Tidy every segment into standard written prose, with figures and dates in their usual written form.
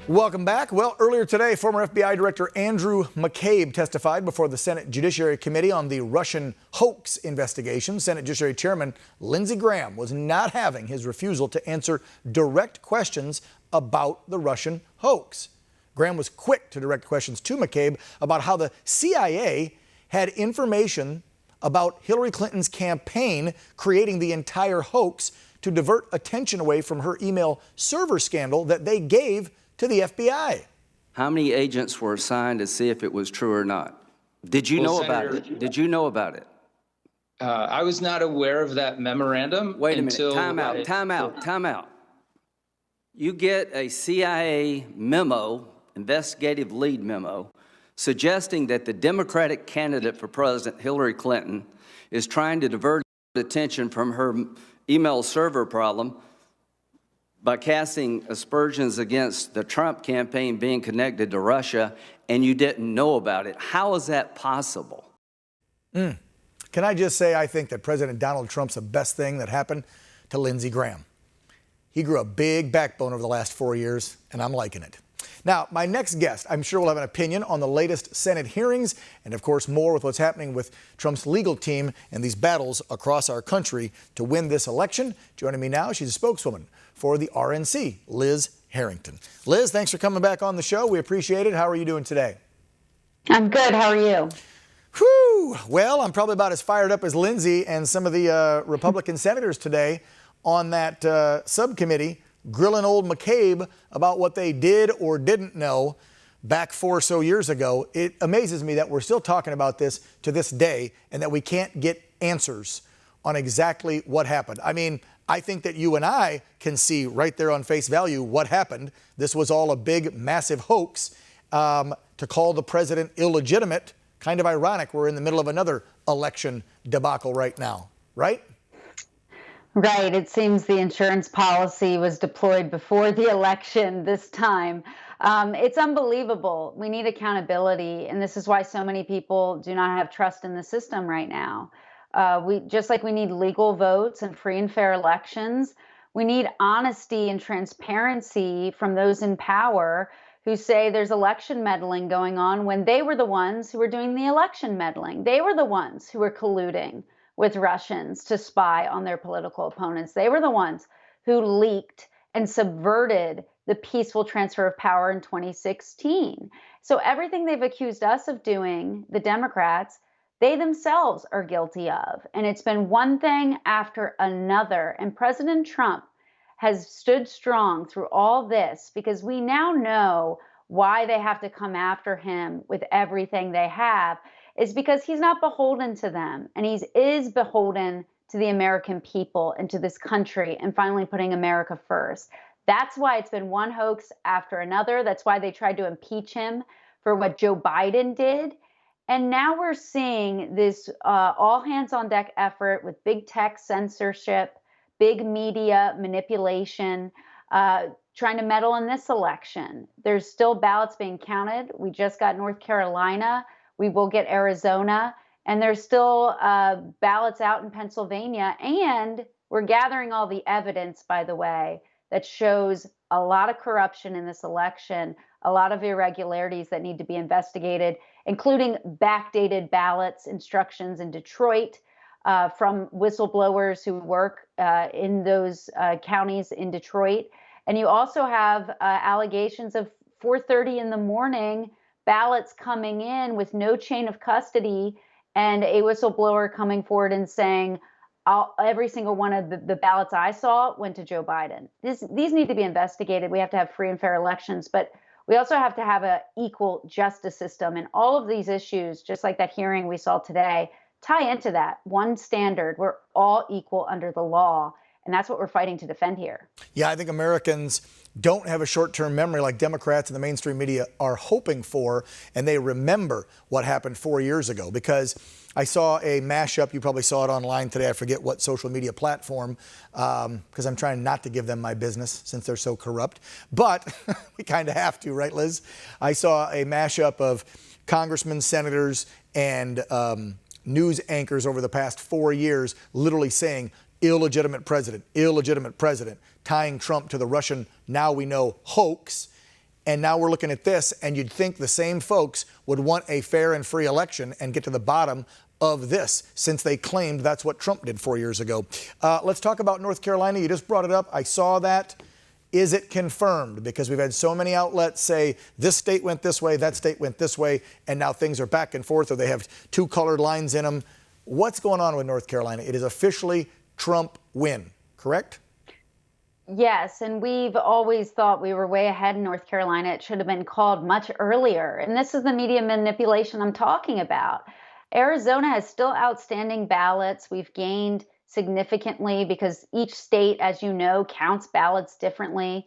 Welcome back. Well, earlier today, former FBI Director Andrew McCabe testified before the Senate Judiciary Committee on the Russian hoax investigation. Senate Judiciary Chairman Lindsey Graham was not having his refusal to answer direct questions about the Russian hoax. Graham was quick to direct questions to McCabe about how the CIA had information about Hillary Clinton's campaign, creating the entire hoax to divert attention away from her email server scandal that they gave to the FBI. How many agents were assigned to see if it was true or not? Did you know about it? Did you know about it? I was not aware of that memorandum. Wait a minute, time out. You get a CIA memo, investigative lead memo, suggesting that the Democratic candidate for president, Hillary Clinton, is trying to divert attention from her email server problem by casting aspersions against the Trump campaign being connected to Russia, and you didn't know about it. How is that possible? Can I just say I think that President Donald Trump's the best thing that happened to Lindsey Graham. He grew a big backbone over the last 4 years, and I'm liking it. Now, my next guest, I'm sure will have an opinion on the latest Senate hearings and, of course, more with what's happening with Trump's legal team and these battles across our country to win this election. Joining me now, she's a spokeswoman for the RNC, Liz Harrington. Liz, thanks for coming back on the show. We appreciate it. How are you doing today? I'm good. How are you? Whew. Well, I'm probably about as fired up as Lindsey and some of the Republican senators today on that subcommittee grilling old McCabe about what they did or didn't know back 4 or so years ago. It amazes me that we're still talking about this to this day and that we can't get answers on exactly what happened. I mean, I think that you and I can see right there on face value what happened. This was all a big, massive hoax. To call the president illegitimate, kind of ironic. We're in the middle of another election debacle right now, right? Right. It seems the insurance policy was deployed before the election this time. It's unbelievable. We need accountability. And this is why so many people do not have trust in the system right now. Just like we need legal votes and free and fair elections, we need honesty and transparency from those in power who say there's election meddling going on when they were the ones who were doing the election meddling. They were the ones who were colluding with Russians to spy on their political opponents. They were the ones who leaked and subverted the peaceful transfer of power in 2016. So everything they've accused us of doing, the Democrats, they themselves are guilty of. And it's been one thing after another. And President Trump has stood strong through all this because we now know why they have to come after him with everything they have. Is because he's not beholden to them, and he is beholden to the American people and to this country and finally putting America first. That's why it's been one hoax after another. That's why they tried to impeach him for what Joe Biden did. And now we're seeing this all hands on deck effort with big tech censorship, big media manipulation, trying to meddle in this election. There's still ballots being counted. We just got North Carolina. We will get Arizona, and there's still ballots out in Pennsylvania. And we're gathering all the evidence, by the way, that shows a lot of corruption in this election, a lot of irregularities that need to be investigated, including backdated ballots, instructions in Detroit from whistleblowers who work in those counties in Detroit. And you also have allegations of 4:30 in the morning ballots coming in with no chain of custody, and a whistleblower coming forward and saying, every single one of the ballots I saw went to Joe Biden. These need to be investigated. We have to have free and fair elections, but we also have to have an equal justice system. And all of these issues, just like that hearing we saw today, tie into that one standard. We're all equal under the law. And that's what we're fighting to defend here. Yeah, I think Americans don't have a short-term memory like Democrats and the mainstream media are hoping for, and they remember what happened 4 years ago. Because I saw a mashup, you probably saw it online today, I forget what social media platform, because I'm trying not to give them my business since they're so corrupt. But we kind of have to, right, Liz? I saw a mashup of congressmen, senators, and news anchors over the past 4 years literally saying, illegitimate president, tying Trump to the Russian, now we know, hoax. And now we're looking at this, and you'd think the same folks would want a fair and free election and get to the bottom of this, since they claimed that's what Trump did 4 years ago. Let's talk about North Carolina. You just brought it up. I saw that. Is it confirmed? Because we've had so many outlets say this state went this way, that state went this way, and now things are back and forth, or they have two colored lines in them. What's going on with North Carolina? It is officially Trump win, correct? Yes, and we've always thought we were way ahead in North Carolina. It should have been called much earlier. And this is the media manipulation I'm talking about. Arizona has still outstanding ballots. We've gained significantly because each state, as you know, counts ballots differently.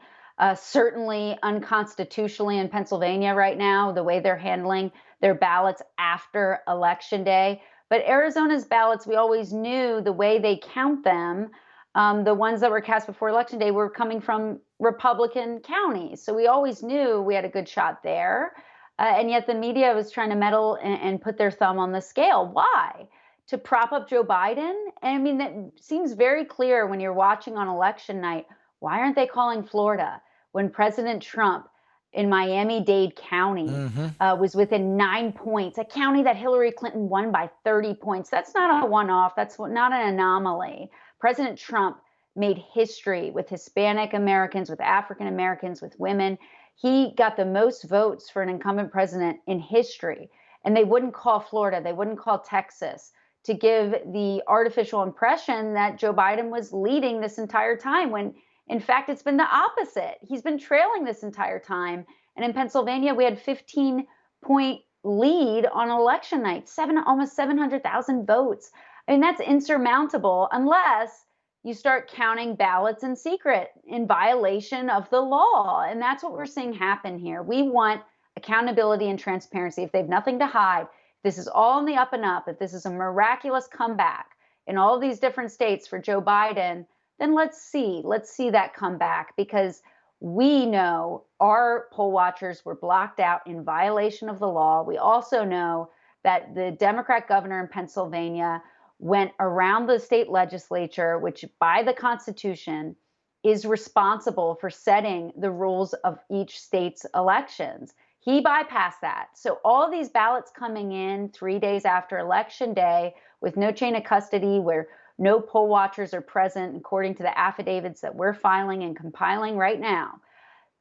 Certainly unconstitutionally in Pennsylvania right now, the way they're handling their ballots after Election Day. But Arizona's ballots, we always knew the way they count them. The ones that were cast before Election Day were coming from Republican counties. So we always knew we had a good shot there. And yet the media was trying to meddle and put their thumb on the scale. Why? To prop up Joe Biden? And I mean, that seems very clear when you're watching on election night. Why aren't they calling Florida when President Trump in Miami-Dade County was within 9 points, a county that Hillary Clinton won by 30 points? That's not a one-off. That's not an anomaly. President Trump made history with Hispanic Americans, with African Americans, with women. He got the most votes for an incumbent president in history. And they wouldn't call Florida, they wouldn't call Texas to give the artificial impression that Joe Biden was leading this entire time, when in fact it's been the opposite. He's been trailing this entire time. And in Pennsylvania, we had 15-point lead on election night, almost 700,000 votes. I mean, that's insurmountable unless you start counting ballots in secret in violation of the law. And that's what we're seeing happen here. We want accountability and transparency. If they have nothing to hide, if this is all in the up and up, if this is a miraculous comeback in all of these different states for Joe Biden, then let's see that comeback, because we know our poll watchers were blocked out in violation of the law. We also know that the Democrat governor in Pennsylvania went around the state legislature, which by the Constitution is responsible for setting the rules of each state's elections. He bypassed that. So all these ballots coming in 3 days after Election Day with no chain of custody, where no poll watchers are present, according to the affidavits that we're filing and compiling right now,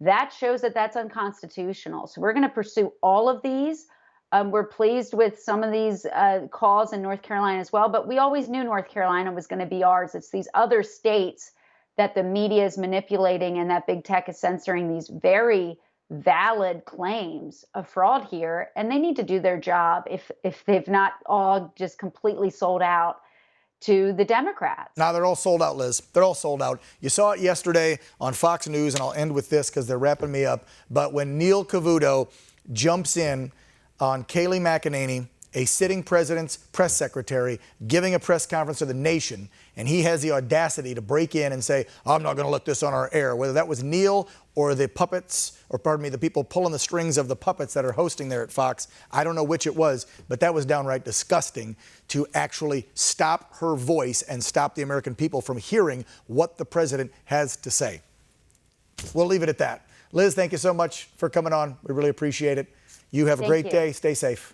that shows that that's unconstitutional. So we're going to pursue all of these. We're pleased with some of these calls in North Carolina as well, but we always knew North Carolina was going to be ours. It's these other states that the media is manipulating and that big tech is censoring these very valid claims of fraud here, and they need to do their job if they've not all just completely sold out to the Democrats. Now they're all sold out, Liz. They're all sold out. You saw it yesterday on Fox News, and I'll end with this because they're wrapping me up. But when Neil Cavuto jumps in on Kayleigh McEnany, a sitting president's press secretary, giving a press conference to the nation, and he has the audacity to break in and say, I'm not going to let this on our air. Whether that was Neil or the puppets, or pardon me, the people pulling the strings of the puppets that are hosting there at Fox, I don't know which it was, but that was downright disgusting to actually stop her voice and stop the American people from hearing what the president has to say. We'll leave it at that. Liz, thank you so much for coming on. We really appreciate it. You have a great day. Stay safe.